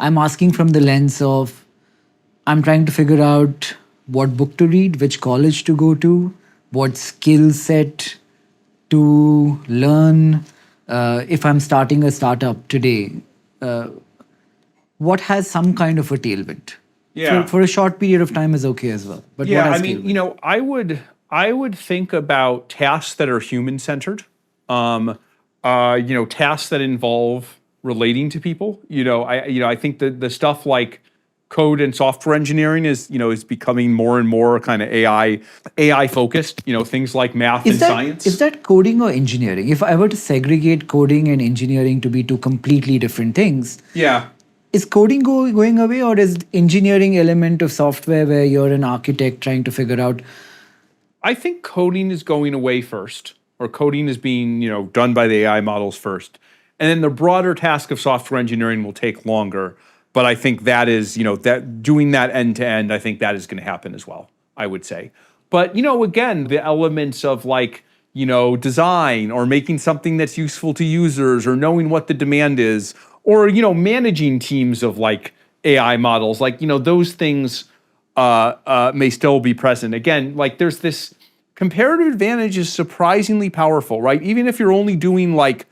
I'm asking from the lens of I'm trying to figure out what book to read, which college to go to, what skill set to learn. If I'm starting a startup today, what has some kind of a tailwind? Yeah. For a short period of time is okay as well. But what Yeah, has I mean, tailwind? I would think about tasks that are human-centered, tasks that involve relating to people. I think that the stuff like code and software engineering is becoming more and more kind of AI focused. Things like math and science. Is that coding or engineering? If I were to segregate coding and engineering to be two completely different things, Yeah. is coding going away, or is engineering element of software where you're an architect trying to figure out? I think coding is going away first, or coding is being, done by the AI models first. And then the broader task of software engineering will take longer. But I think that is, that doing that end to end, I think that is going to happen as well, I would say. But, again, the elements of design or making something that's useful to users or knowing what the demand is or, managing teams of AI models, those things may still be present. Again, there's this comparative advantage is surprisingly powerful, right? Even if you're only doing 5%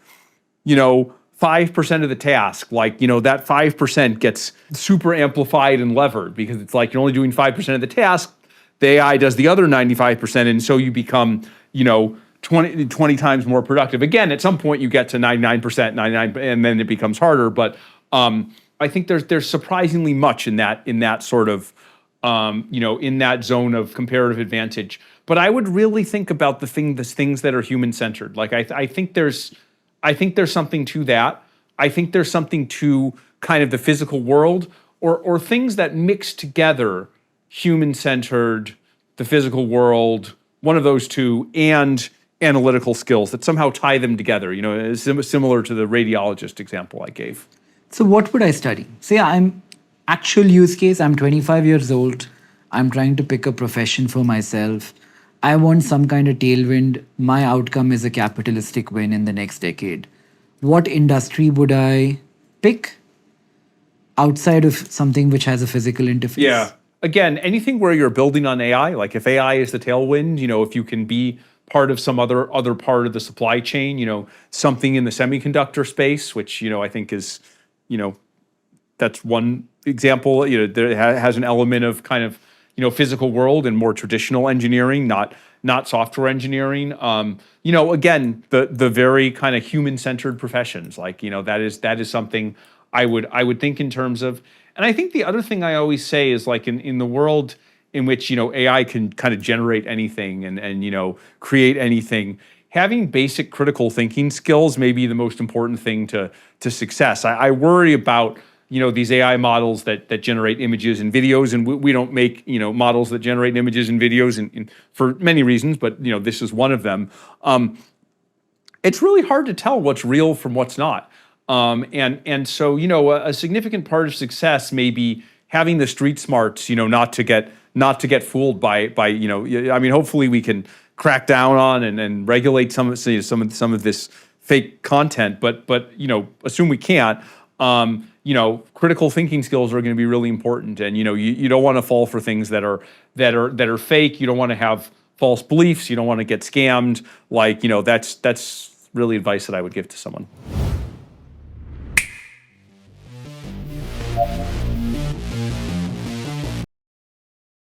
of the task, that 5% gets super amplified and levered because it's you're only doing 5% of the task. The AI does the other 95%. And so you become, 20 times more productive. Again, at some point you get to 99%, 99, and then it becomes harder. But I think there's surprisingly much in that sort of, in that zone of comparative advantage. But I would really think about the things that are human-centered. I think there's something to that. I think there's something to kind of the physical world or things that mix together human-centered, the physical world, one of those two, and analytical skills that somehow tie them together, similar to the radiologist example I gave. So what would I study? Say I'm actual use case, I'm 25 years old, I'm trying to pick a profession for myself. I want some kind of tailwind. My outcome is a capitalistic win in the next decade. What industry would I pick outside of something which has a physical interface? Yeah. Again, anything where you're building on AI, if AI is the tailwind, if you can be part of some other part of the supply chain, something in the semiconductor space, which, I think is, that's one example. There has an element of kind of, physical world and more traditional engineering, not software engineering. Again, the very kind of human-centered professions, that is something I would think in terms of. And I think the other thing I always say is in the world in which AI can kind of generate anything and create anything, having basic critical thinking skills may be the most important thing to success. I worry about these AI models that generate images and videos, and we don't make models that generate images and videos and for many reasons, but this is one of them. It's really hard to tell what's real from what's not, and so a significant part of success may be having the street smarts, not to get fooled by I mean, hopefully we can crack down on and regulate some of this fake content, but assume we can't. Critical thinking skills are going to be really important, and you don't want to fall for things that are fake. You don't want to have false beliefs. You don't want to get scammed. That's really advice that I would give to someone.